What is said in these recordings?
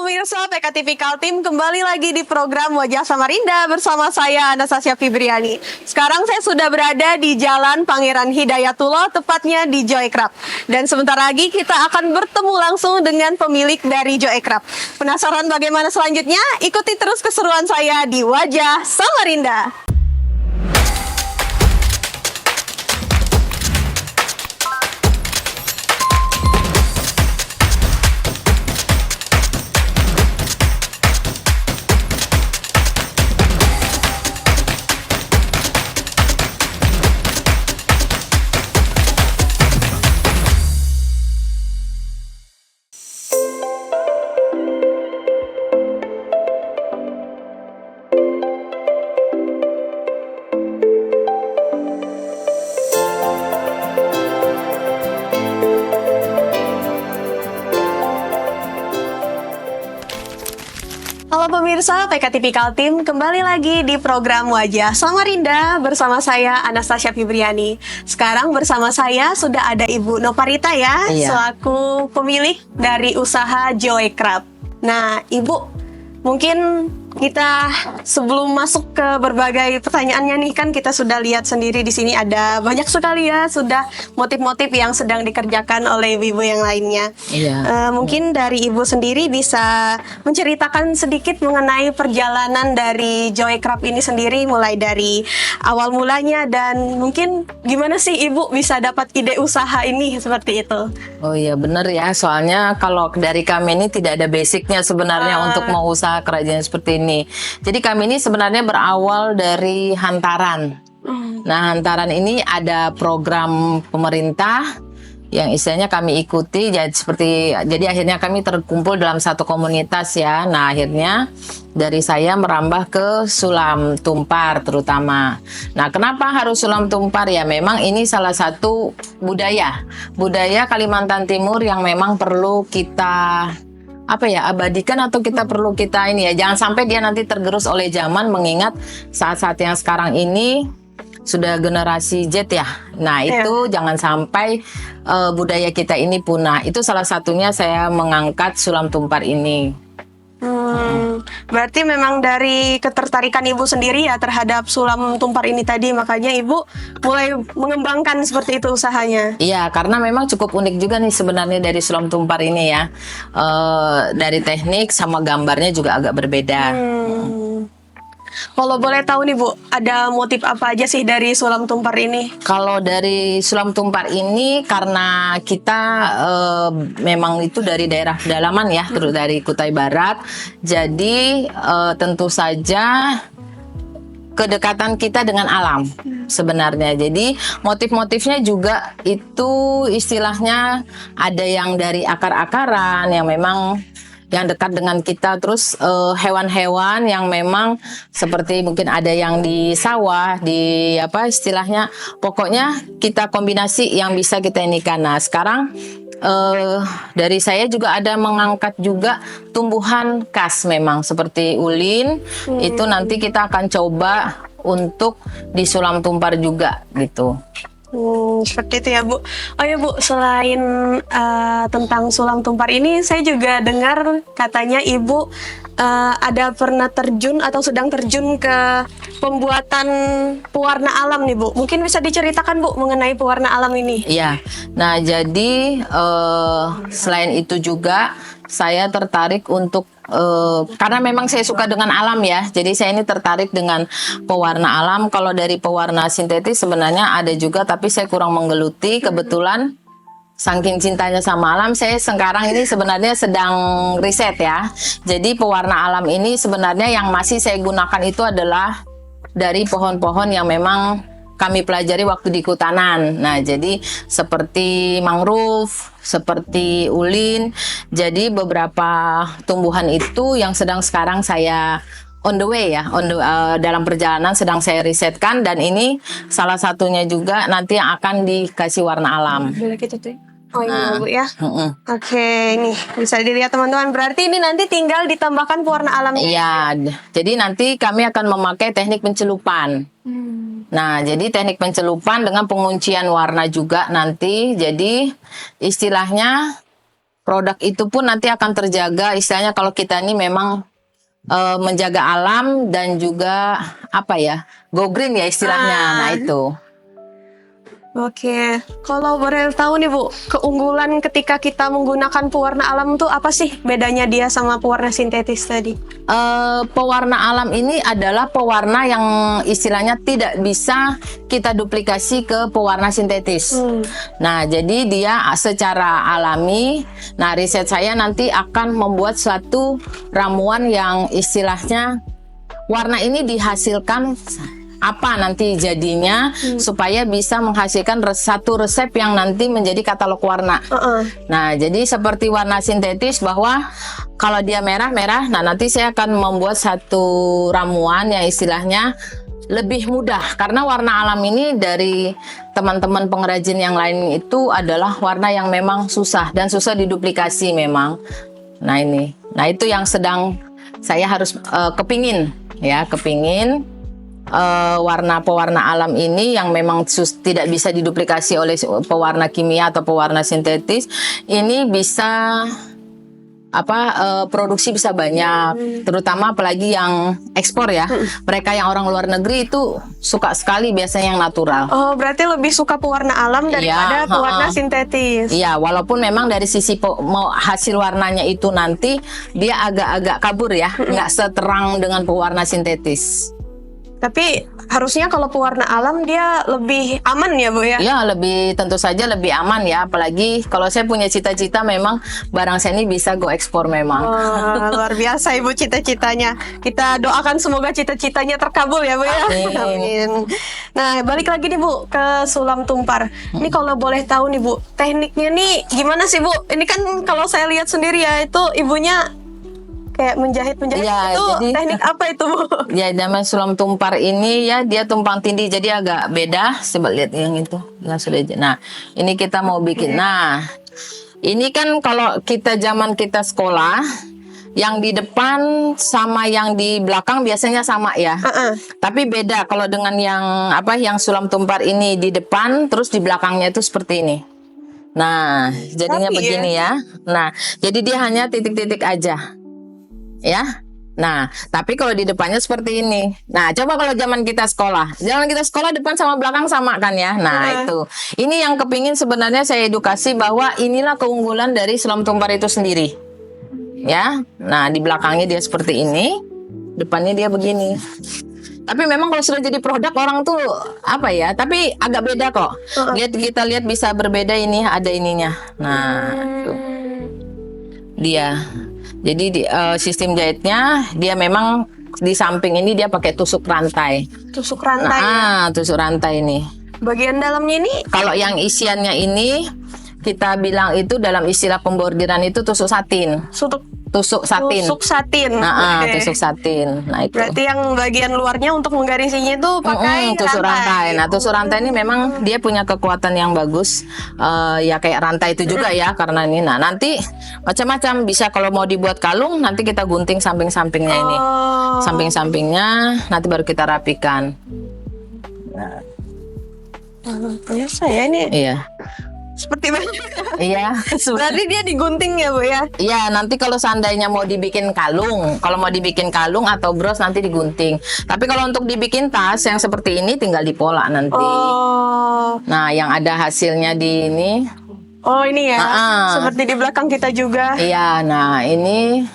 pemirsa PKTV Kaltim, kembali lagi di program Wajah Samarinda bersama saya Anastasia Fibriani. Sekarang saya sudah berada di Jalan Pangeran Hidayatullah, tepatnya di Joycraft. Dan sebentar lagi kita akan bertemu langsung dengan pemilik dari Joycraft. Penasaran bagaimana selanjutnya? Ikuti terus keseruan saya di Wajah Samarinda. Halo pemirsa PKTV Kaltim, kembali lagi di program Wajah Samarinda bersama saya Anastasia Fibriani. Sekarang bersama saya sudah ada Ibu Noparita ya, selaku pemilik dari usaha Joycraft. Nah, Ibu, mungkin kita sebelum masuk ke berbagai pertanyaannya nih, kan kita sudah lihat sendiri di sini ada banyak sekali ya sudah motif-motif yang sedang dikerjakan oleh ibu yang lainnya. Mungkin dari Ibu sendiri bisa menceritakan sedikit mengenai perjalanan dari Joycraft ini sendiri, mulai dari awal mulanya dan mungkin gimana sih Ibu bisa dapat ide usaha ini seperti itu? Oh iya benar ya, soalnya kalau dari kami ini tidak ada basicnya sebenarnya untuk mau usaha kerajinan seperti ini. Jadi kami ini sebenarnya berawal dari hantaran. Nah, hantaran ini ada program pemerintah yang istilahnya kami ikuti, jadi akhirnya kami terkumpul dalam satu komunitas ya. Nah, akhirnya dari saya merambah ke sulam tumpar terutama. Nah, kenapa harus sulam tumpar? Ya memang ini salah satu budaya Kalimantan Timur yang memang perlu kita abadikan, atau kita perlu kita ini ya, jangan sampai dia nanti tergerus oleh zaman, mengingat saat-saat yang sekarang ini sudah generasi Z ya. Nah itu jangan sampai budaya kita ini punah. Itu salah satunya saya mengangkat sulam tumpar ini. Berarti memang dari ketertarikan Ibu sendiri ya terhadap sulam tumpar ini tadi, makanya Ibu mulai mengembangkan seperti itu usahanya. Iya, karena memang cukup unik juga nih sebenarnya dari sulam tumpar ini ya. Dari teknik sama gambarnya juga agak berbeda. Kalau boleh tahu nih Bu, ada motif apa aja sih dari sulam tumpar ini? Kalau dari sulam tumpar ini karena kita memang itu dari daerah pedalaman ya, terus dari Kutai Barat. Jadi tentu saja kedekatan kita dengan alam sebenarnya. Jadi motif-motifnya juga itu istilahnya ada yang dari akar-akaran yang memang yang dekat dengan kita, terus hewan-hewan yang memang seperti mungkin ada yang di sawah, di istilahnya, pokoknya kita kombinasi yang bisa kita inikan. Nah sekarang dari saya juga ada mengangkat juga tumbuhan khas memang seperti ulin. Itu nanti kita akan coba untuk disulam tumpar juga gitu. Seperti itu ya Bu. Oh ya Bu, selain tentang sulam tumpar ini, saya juga dengar katanya Ibu ada pernah terjun atau sedang terjun ke pembuatan pewarna alam nih Bu. Mungkin bisa diceritakan Bu mengenai pewarna alam ini? Iya. Nah jadi selain itu juga saya tertarik untuk karena memang saya suka dengan alam ya, jadi saya ini tertarik dengan pewarna alam. Kalau dari pewarna sintetis sebenarnya ada juga, tapi saya kurang menggeluti. Kebetulan saking cintanya sama alam, saya sekarang ini sebenarnya sedang riset ya. Jadi pewarna alam ini sebenarnya yang masih saya gunakan itu adalah dari pohon-pohon yang memang kami pelajari waktu di Kutanan. Nah, jadi seperti mangrove, seperti ulin. Jadi beberapa tumbuhan itu yang sedang sekarang saya on the way ya, dalam perjalanan sedang saya risetkan, dan ini salah satunya juga nanti yang akan dikasih warna alam. Oh iya Bu ya. Oke, ini bisa dilihat teman-teman. Berarti ini nanti tinggal ditambahkan pewarna alamnya. Iya, jadi nanti kami akan memakai teknik pencelupan. Nah, jadi teknik pencelupan dengan penguncian warna juga nanti. Jadi istilahnya produk itu pun nanti akan terjaga. Istilahnya kalau kita ini memang menjaga alam dan juga apa ya, go green ya istilahnya. Nah itu. Oke, kalau boleh tahu nih Bu, keunggulan ketika kita menggunakan pewarna alam tuh apa sih bedanya dia sama pewarna sintetis tadi? Pewarna alam ini adalah pewarna yang istilahnya tidak bisa kita duplikasi ke pewarna sintetis. Nah, jadi dia secara alami. Nah, riset saya nanti akan membuat suatu ramuan yang istilahnya warna ini dihasilkan apa nanti jadinya supaya bisa menghasilkan satu resep yang nanti menjadi katalog warna. Nah, jadi seperti warna sintetis bahwa kalau dia merah-merah, nah nanti saya akan membuat satu ramuan yang istilahnya lebih mudah karena warna alam ini dari teman-teman pengrajin yang lain itu adalah warna yang memang susah dan susah diduplikasi memang. Nah ini, nah itu yang sedang saya harus kepingin pewarna alam ini yang memang tidak bisa diduplikasi oleh pewarna kimia atau pewarna sintetis ini bisa produksi bisa banyak, terutama apalagi yang ekspor ya. Mereka yang orang luar negeri itu suka sekali biasanya yang natural. Oh, berarti lebih suka pewarna alam daripada pewarna sintetis. Iya, walaupun memang dari sisi hasil warnanya itu nanti dia agak-agak kabur ya, nggak seterang dengan pewarna sintetis. Tapi harusnya kalau pewarna alam dia lebih aman ya Bu ya? Ya tentu saja lebih aman ya. Apalagi kalau saya punya cita-cita memang barang saya ini bisa go ekspor memang. Luar biasa Ibu cita-citanya. Kita doakan semoga cita-citanya terkabul ya Bu ya. Amin. Nah balik lagi nih Bu ke sulam tumpar. Ini kalau boleh tahu nih Bu, tekniknya nih gimana sih Bu? Ini kan kalau saya lihat sendiri ya itu ibunya kayak menjahit ya, itu jadi, teknik apa itu Bu? Ya namanya sulam tumpar ini ya dia tumpang tindih jadi agak beda. Coba lihat yang itu. Nah ini kita mau bikin. Nah ini kan kalau kita zaman kita sekolah yang di depan sama yang di belakang biasanya sama ya. Tapi beda kalau dengan yang sulam tumpar ini di depan terus di belakangnya itu seperti ini. Nah jadinya begini ya. Nah jadi dia hanya titik-titik aja. Ya, nah tapi kalau di depannya seperti ini. Nah coba kalau zaman kita sekolah depan sama belakang sama kan ya. Nah itu, ini yang kepingin sebenarnya saya edukasi bahwa inilah keunggulan dari sulam tumpar itu sendiri. Ya, nah di belakangnya dia seperti ini, depannya dia begini. Tapi memang kalau sudah jadi produk orang tuh apa ya? Tapi agak beda kok. Kita lihat bisa berbeda ini ada ininya. Nah tuh dia. Jadi sistem jahitnya dia memang di samping ini dia pakai tusuk rantai. Tusuk rantai. Tusuk rantai ini. Bagian dalamnya ini? Kalau yang isiannya ini kita bilang itu dalam istilah pembordiran itu tusuk satin. Tusuk satin. Tusuk satin. Tusuk satin. Nah itu. Berarti yang bagian luarnya untuk menggarisinya itu pakai tusuk rantai. Nah tusuk rantai ini memang dia punya kekuatan yang bagus. Ya kayak rantai itu juga ya karena ini. Nah nanti macam-macam bisa kalau mau dibuat kalung nanti kita gunting samping-sampingnya ini. Samping-sampingnya nanti baru kita rapikan. Nah. Biasa ya ini. Iya. Seperti banyak. Iya. Berarti dia digunting ya Bu ya? Iya, nanti kalau seandainya mau dibikin kalung, atau bros nanti digunting. Tapi kalau untuk dibikin tas yang seperti ini tinggal dipola nanti. Nah, yang ada hasilnya di ini. Oh, ini ya. Seperti di belakang kita juga. Iya, nah ini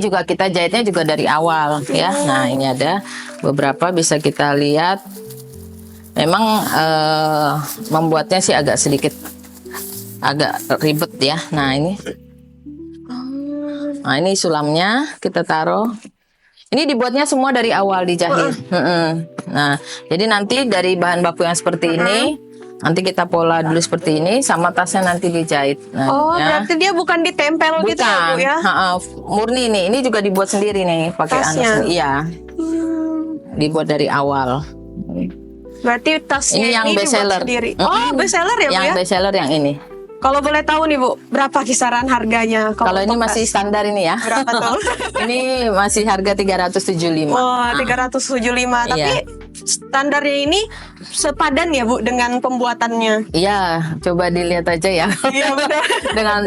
juga kita jahitnya juga dari awal ya. Nah, ini ada beberapa bisa kita lihat. Memang membuatnya sih agak sedikit ribet ya. Nah ini sulamnya kita taruh. Ini dibuatnya semua dari awal dijahit. Nah jadi nanti dari bahan baku yang seperti ini nanti kita pola dulu seperti ini sama tasnya nanti dijahit. Nah, berarti dia bukan ditempel gitu ya Bu ya? Murni nih. Ini juga dibuat sendiri nih pakai anak. Iya. Dibuat dari awal. Berarti tasnya ini yang best seller. Best seller ya Bu ya? Yang best seller yang ini. Kalau boleh tahu nih Bu, berapa kisaran harganya? Kalau ini masih standar ini ya. Berapa tuh? Ini masih harga 375. Oh, 375. Tapi standarnya ini sepadan ya Bu dengan pembuatannya? Iya, coba dilihat aja ya. Iya benar. Dengan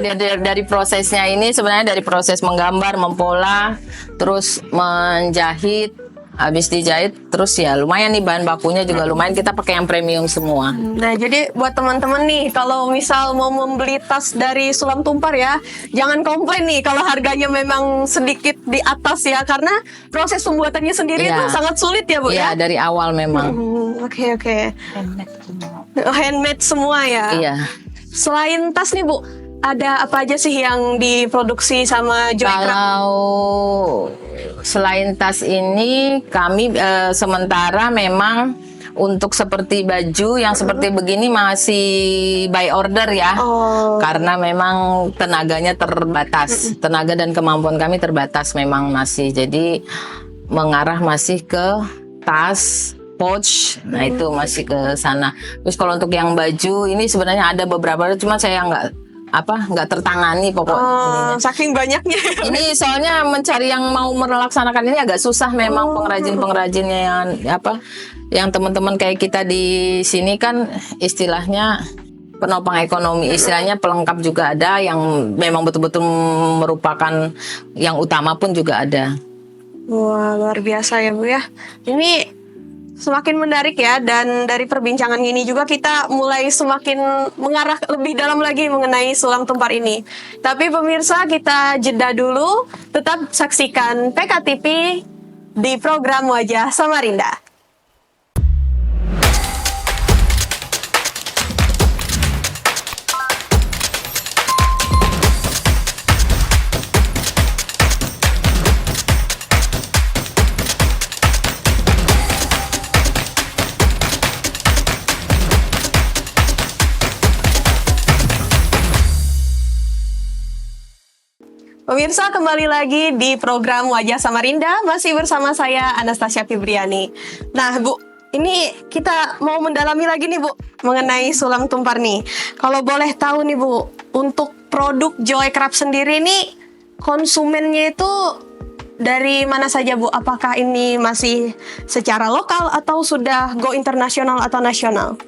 dari prosesnya ini sebenarnya dari proses menggambar, mempola, terus menjahit, habis dijahit terus ya lumayan nih bahan bakunya juga lumayan, kita pakai yang premium semua. Nah, jadi buat teman-teman nih, kalau misal mau membeli tas dari Sulam Tumpar ya, jangan komplain nih kalau harganya memang sedikit di atas ya, karena proses pembuatannya sendiri Iya. itu sangat sulit ya Bu Iya, ya. dari awal memang. Oke. Handmade semua ya. Iya. Selain tas nih Bu, ada apa aja sih yang diproduksi sama Joycraft? Kalau selain tas ini kami sementara memang untuk seperti baju yang seperti begini masih by order ya. Oh. Karena memang tenaganya terbatas. Tenaga dan kemampuan kami terbatas memang masih. Jadi mengarah masih ke tas, pouch. Nah, itu masih ke sana. Terus kalau untuk yang baju ini sebenarnya ada beberapa, cuma saya nggak tertangani pokoknya. Saking banyaknya. Ini soalnya mencari yang mau melaksanakan ini agak susah memang, pengrajin-pengrajinnya yang teman-teman kayak kita di sini kan istilahnya penopang ekonomi, istilahnya pelengkap juga ada, yang memang betul-betul merupakan yang utama pun juga ada. Wah, luar biasa ya Bu ya. Ini semakin menarik ya, dan dari perbincangan ini juga kita mulai semakin mengarah lebih dalam lagi mengenai Sulam Tumpar ini. Tapi pemirsa, kita jeda dulu, tetap saksikan PKTV di program Wajah Samarinda. Pemirsa, kembali lagi di program Wajah Samarinda, masih bersama saya Anastasia Fibriani. Nah Bu, ini kita mau mendalami lagi nih Bu mengenai Sulam Tumpar nih. Kalau boleh tahu nih Bu, untuk produk Joycraft sendiri nih konsumennya itu dari mana saja Bu? Apakah ini masih secara lokal atau sudah go internasional atau nasional?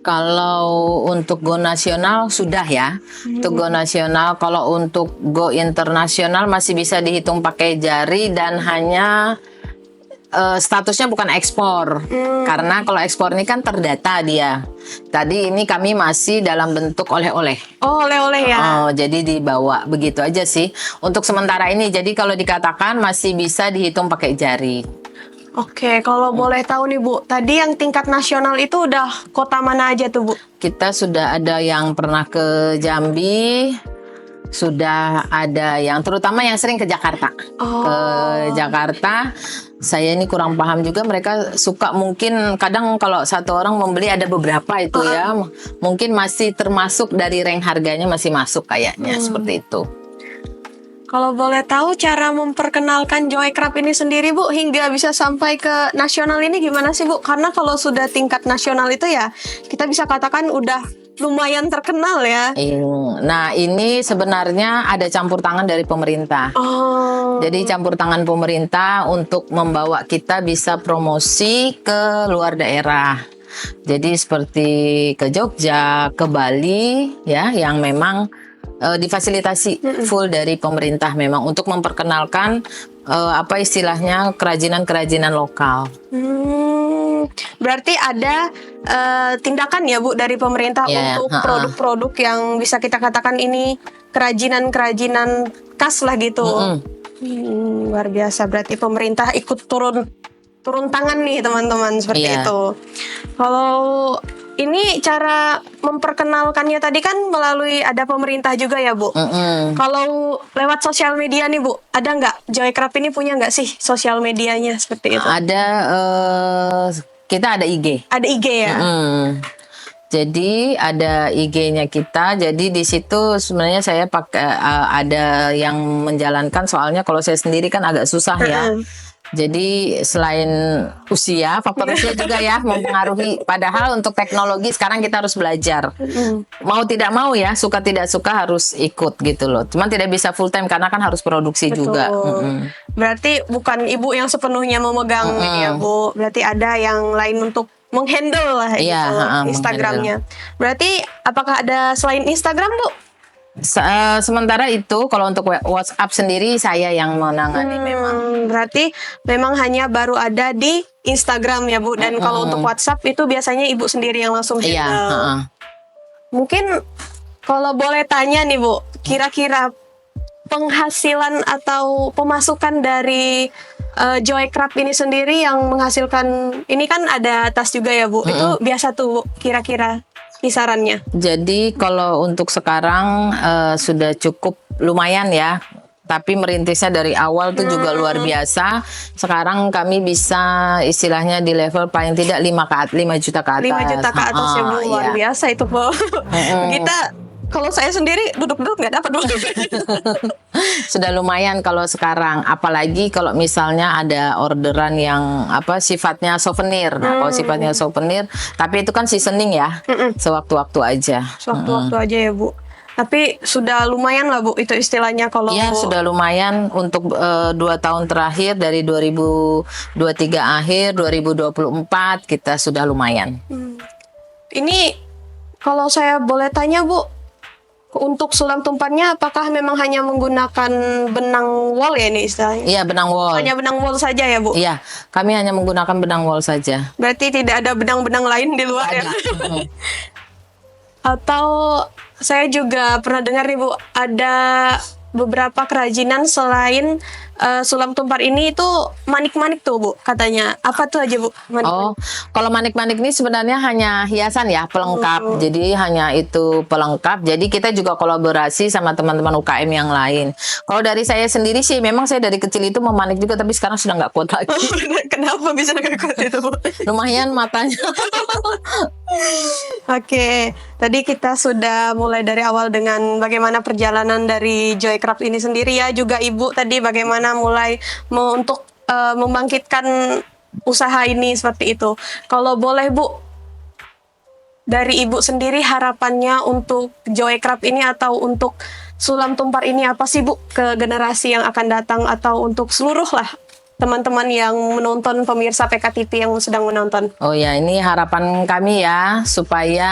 Kalau untuk go nasional sudah ya, untuk go nasional. Kalau untuk go internasional masih bisa dihitung pakai jari dan hanya statusnya bukan ekspor. Karena kalau ekspor ini kan terdata dia. Tadi ini kami masih dalam bentuk oleh-oleh. Oh, oleh-oleh ya. Oh, jadi dibawa begitu aja sih. Untuk sementara ini, jadi kalau dikatakan masih bisa dihitung pakai jari. Oke, kalau boleh tahu nih Bu, tadi yang tingkat nasional itu udah kota mana aja tuh Bu? Kita sudah ada yang pernah ke Jambi, sudah ada yang terutama yang sering ke Jakarta. Ke Jakarta, saya ini kurang paham juga, mereka suka mungkin kadang kalau satu orang membeli ada beberapa itu ya. Mungkin masih termasuk dari rank harganya masih masuk kayaknya seperti itu. Kalau boleh tahu cara memperkenalkan Joycraft ini sendiri Bu, hingga bisa sampai ke nasional ini gimana sih Bu? Karena kalau sudah tingkat nasional itu ya kita bisa katakan udah lumayan terkenal ya. Nah, ini sebenarnya ada campur tangan dari pemerintah. Jadi campur tangan pemerintah untuk membawa kita bisa promosi ke luar daerah. Jadi seperti ke Jogja, ke Bali ya, yang memang difasilitasi full dari pemerintah memang untuk memperkenalkan apa istilahnya kerajinan-kerajinan lokal. Berarti ada tindakan ya Bu dari pemerintah untuk produk-produk yang bisa kita katakan ini kerajinan-kerajinan khas lah gitu. Luar biasa, berarti pemerintah ikut turun tangan nih teman-teman seperti itu. Kalau ini cara memperkenalkannya tadi kan melalui ada pemerintah juga ya Bu. Kalau lewat sosial media nih Bu, ada nggak Joycraft ini punya nggak sih sosial medianya seperti itu? Ada, kita ada IG. Ada IG ya. Jadi ada IG-nya kita. Jadi di situ sebenarnya saya pakai ada yang menjalankan, soalnya kalau saya sendiri kan agak susah ya. Jadi selain usia, faktor usia juga ya mempengaruhi. Padahal untuk teknologi sekarang kita harus belajar. Mau tidak mau ya, suka tidak suka harus ikut gitu loh. Cuman tidak bisa full time karena kan harus produksi juga. Berarti bukan ibu yang sepenuhnya memegang ini ya Bu. Berarti ada yang lain untuk menghandle lah Iya, gitu, Instagramnya. Berarti apakah ada selain Instagram Bu? Sementara itu kalau untuk WhatsApp sendiri saya yang menangani memang. Berarti memang hanya baru ada di Instagram ya Bu. Dan kalau untuk WhatsApp itu biasanya ibu sendiri yang langsung handle. Iya. Mungkin kalau boleh tanya nih Bu, kira-kira penghasilan atau pemasukan dari Joy Craft ini sendiri yang menghasilkan, ini kan ada tas juga ya Bu, itu biasa tuh Bu, kira-kira kisarannya? Jadi kalau untuk sekarang sudah cukup lumayan ya. Tapi merintisnya dari awal tuh juga luar biasa. Sekarang kami bisa istilahnya di level paling tidak 5 juta ke atas. 5 juta ke atas ya Bu, luar biasa itu Bu. Kita, kalau saya sendiri duduk-duduk nggak dapat Bu. Sudah lumayan kalau sekarang, apalagi kalau misalnya ada orderan yang sifatnya souvenir. Nah, kalau sifatnya souvenir, tapi itu kan seasoning ya, sewaktu-waktu aja. Sewaktu-waktu aja ya Bu. Tapi sudah lumayan lah Bu, itu istilahnya kalau. Iya, sudah lumayan untuk 2 tahun terakhir dari 2023 akhir 2024 kita sudah lumayan. Ini kalau saya boleh tanya Bu, untuk sulam tumpannya apakah memang hanya menggunakan benang wol ya ini istilahnya? Iya, benang wol. Hanya benang wol saja ya Bu? Iya, kami hanya menggunakan benang wol saja. Berarti tidak ada benang-benang lain di luar ya? Atau saya juga pernah dengar nih Bu, ada beberapa kerajinan selain sulam tumpar ini itu manik-manik tuh Bu katanya. Apa tuh aja Bu? Oh, kalau manik-manik ini sebenarnya hanya hiasan ya, pelengkap. Jadi hanya itu pelengkap. Jadi kita juga kolaborasi sama teman-teman UKM yang lain. Kalau dari saya sendiri sih, memang saya dari kecil itu memanik juga, tapi sekarang sudah nggak kuat lagi. Kenapa bisa nggak kuat itu Bu? Lumayan matanya. Oke, tadi kita sudah mulai dari awal dengan bagaimana perjalanan dari Joy Craft ini sendiri ya, juga Ibu tadi bagaimana mulai untuk membangkitkan usaha ini seperti itu. Kalau boleh Bu, dari Ibu sendiri harapannya untuk Joy Craft ini atau untuk sulam tumpar ini apa sih Bu ke generasi yang akan datang atau untuk seluruh lah teman-teman yang menonton, pemirsa PKTV yang sedang menonton? Oh ya, ini harapan kami ya, supaya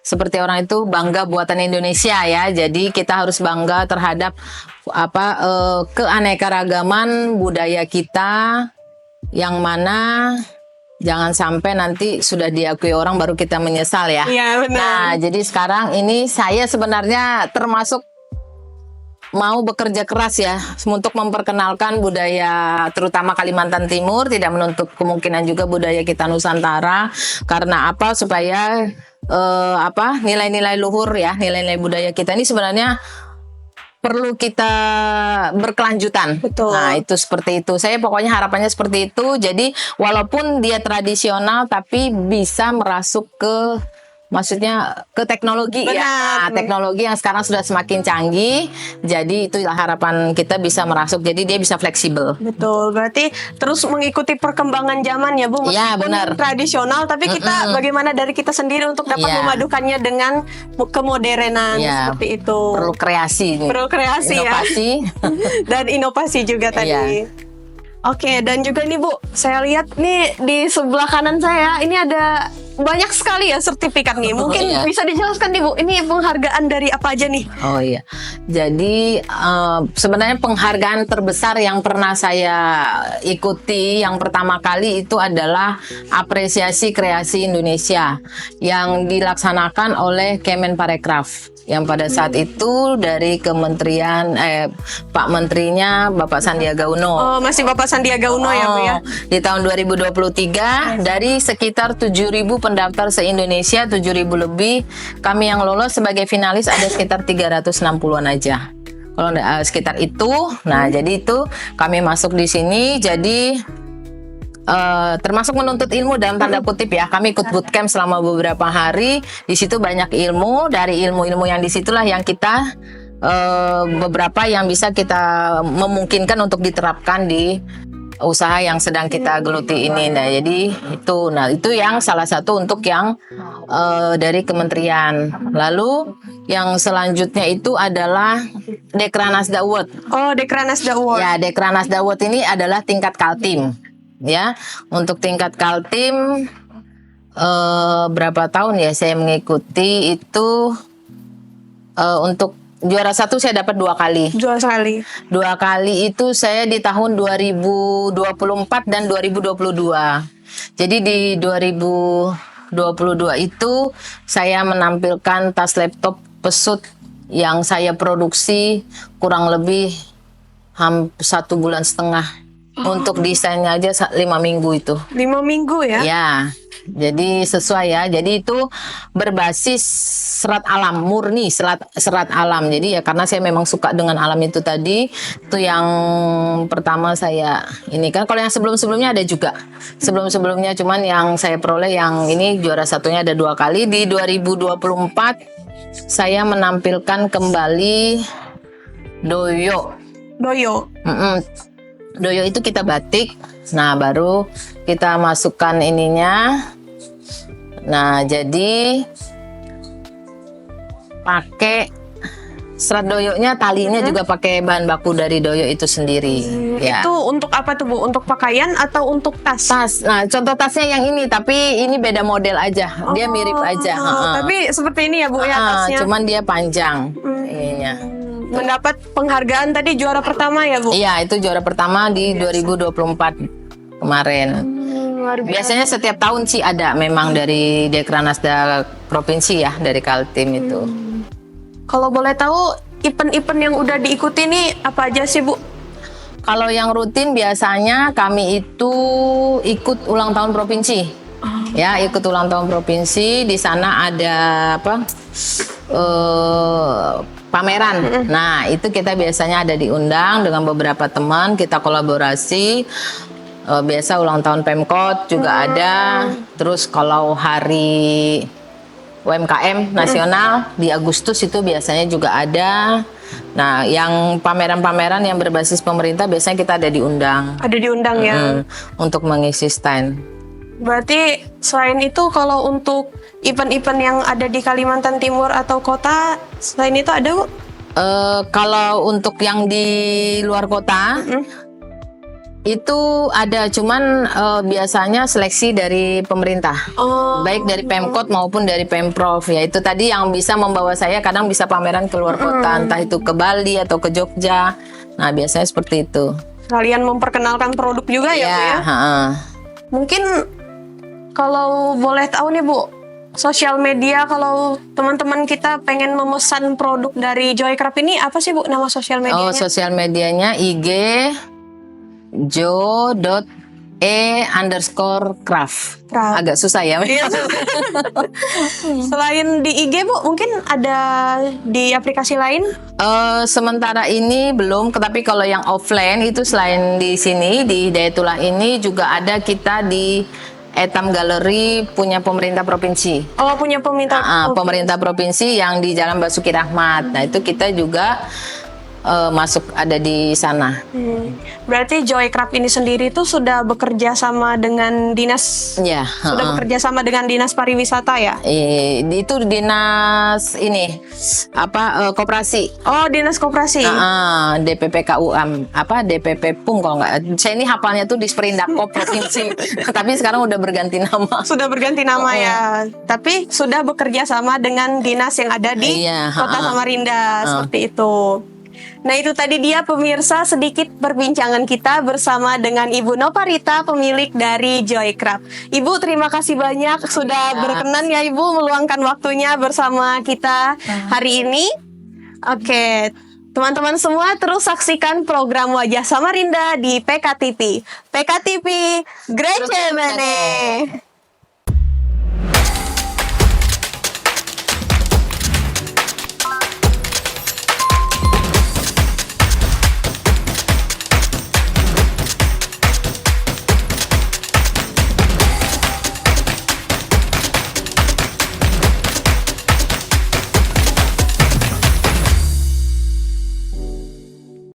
seperti orang itu bangga buatan Indonesia ya. Jadi kita harus bangga terhadap keanekaragaman budaya kita, yang mana jangan sampai nanti sudah diakui orang baru kita menyesal ya. Iya benar. Nah, jadi sekarang ini saya sebenarnya termasuk mau bekerja keras ya untuk memperkenalkan budaya terutama Kalimantan Timur, tidak menutup kemungkinan juga budaya kita Nusantara. Karena apa? Supaya nilai-nilai luhur ya, nilai-nilai budaya kita ini sebenarnya perlu kita berkelanjutan. Betul. Nah, itu seperti itu. Saya pokoknya harapannya seperti itu. Jadi walaupun dia tradisional tapi bisa merasuk ke, maksudnya ke teknologi. Benar. Ya. Nah, teknologi yang sekarang sudah semakin canggih. Jadi itulah harapan kita bisa merasuk. Jadi dia bisa fleksibel. Betul. Berarti terus mengikuti perkembangan zaman ya Bu. Iya, Meskipun benar. tradisional, tapi kita bagaimana dari kita sendiri untuk dapat Iya. memadukannya dengan kemodernan Iya. seperti itu. Perlu kreasi. Perlu kreasi inovasi. ya. Dan inovasi juga tadi. Iya. Oke, dan juga nih Bu, saya lihat nih di sebelah kanan saya ini ada banyak sekali ya sertifikat nih. Mungkin Iya. bisa dijelaskan nih Bu, ini penghargaan dari apa aja nih? Oh iya, jadi sebenarnya penghargaan terbesar yang pernah saya ikuti yang pertama kali itu adalah apresiasi kreasi Indonesia yang dilaksanakan oleh Kemenparekraf, yang pada saat itu dari Kementerian Pak Menterinya Bapak Sandiaga Uno. Oh, masih Bapak Sandiaga Uno ya Bu ya? Di tahun 2023 dari sekitar 7.000 pendaftar se-Indonesia, 7.000 lebih, kami yang lolos sebagai finalis ada sekitar 360-an aja. Kalau sekitar itu, nah jadi itu kami masuk di sini, jadi termasuk menuntut ilmu dalam tanda kutip ya. Kami ikut bootcamp selama beberapa hari. Di situ banyak ilmu, dari ilmu-ilmu yang disitulah yang kita beberapa yang bisa kita memungkinkan untuk diterapkan di usaha yang sedang kita geluti ini. Nah, jadi itu yang salah satu untuk yang dari kementerian. Lalu yang selanjutnya itu adalah Dekranasda Award. Oh, Dekranasda Award. Ya, Dekranasda Award ini adalah tingkat Kaltim. Ya, untuk tingkat Kaltim berapa tahun ya saya mengikuti itu, untuk juara 1 saya dapat 2 kali. Juara sekali. 2 kali itu saya di tahun 2024 dan 2022. Jadi di 2022 itu saya menampilkan tas laptop Pesut yang saya produksi kurang lebih 1,5 bulan. Untuk desainnya aja 5 minggu itu. 5 minggu ya? Ya, jadi sesuai ya. Jadi itu berbasis serat alam, murni serat alam. Jadi ya karena saya memang suka dengan alam itu tadi. Itu yang pertama saya ini kan. Kalau yang sebelum-sebelumnya ada juga. Sebelum-sebelumnya cuman yang saya peroleh yang ini juara satunya ada 2 kali. Di 2024 saya menampilkan kembali doyo. Doyo. Doyo itu kita batik, nah baru kita masukkan ininya. Nah jadi pakai serat doyonya, talinya juga pakai bahan baku dari doyo itu sendiri. Ya. Itu untuk apa tuh Bu? Untuk pakaian atau untuk tas? Tas. Nah contoh tasnya yang ini, tapi ini beda model aja, dia mirip aja. Tapi seperti ini ya Bu ya tasnya. Cuman dia panjang ininya. Mendapat penghargaan tadi juara pertama ya Bu? Iya, itu juara pertama di 2024 kemarin. Biasanya setiap tahun sih ada memang dari Dekranasda provinsi ya, dari Kaltim itu. Kalau boleh tahu event-event yang udah diikuti nih apa aja sih Bu? Kalau yang rutin biasanya kami itu ikut ulang tahun provinsi. Ya, ikut ulang tahun provinsi. Di sana ada apa? Pameran. Nah, itu kita biasanya ada diundang dengan beberapa teman, kita kolaborasi. Biasa ulang tahun Pemkot juga ada. Terus kalau hari UMKM nasional di Agustus itu biasanya juga ada. Nah, yang pameran-pameran yang berbasis pemerintah biasanya kita ada diundang. Ada diundang ya. Untuk mengisi stand. Berarti selain itu kalau untuk event-event yang ada di Kalimantan Timur atau kota, selain itu ada Bu? Kalau untuk yang di luar kota itu ada, cuman biasanya seleksi dari pemerintah, baik dari Pemkot maupun dari Pemprov. Ya itu tadi yang bisa membawa saya kadang bisa pameran ke luar kota, entah itu ke Bali atau ke Jogja. Nah biasanya seperti itu. Kalian memperkenalkan produk juga ya Bu ya? Mungkin kalau boleh tahu nih Bu, sosial media kalau teman-teman kita pengen memesan produk dari Joycraft ini apa sih Bu nama sosial medianya? Oh, sosial medianya IG jo.e_craft. Agak susah ya. Selain di IG Bu, mungkin ada di aplikasi lain? Sementara ini belum, tapi kalau yang offline itu selain di sini di Hidayatullah ini juga ada kita di Etam Gallery punya pemerintah provinsi. Oh, punya pemerintah provinsi yang di Jalan Basuki Rahmat. Nah, itu kita juga masuk ada di sana. Berarti Joycraft ini sendiri tuh sudah bekerja sama dengan dinas, sudah bekerja sama dengan dinas pariwisata ya? Itu dinas ini koperasi. Oh, dinas koperasi. DPP KUM DPP PUM kalau nggak. Saya ini hafalnya tuh di Perindakop provinsi. Tapi sekarang udah berganti nama. Sudah berganti nama ya. Tapi sudah bekerja sama dengan dinas yang ada di Kota Samarinda seperti itu. Nah itu tadi dia pemirsa sedikit perbincangan kita bersama dengan Ibu Noparita, pemilik dari Joycraft. Ibu terima kasih banyak sudah berkenan ya Ibu meluangkan waktunya bersama kita hari ini. Oke, teman-teman semua terus saksikan program Wajah Samarinda di PKTV. PKTV, Grece Mene.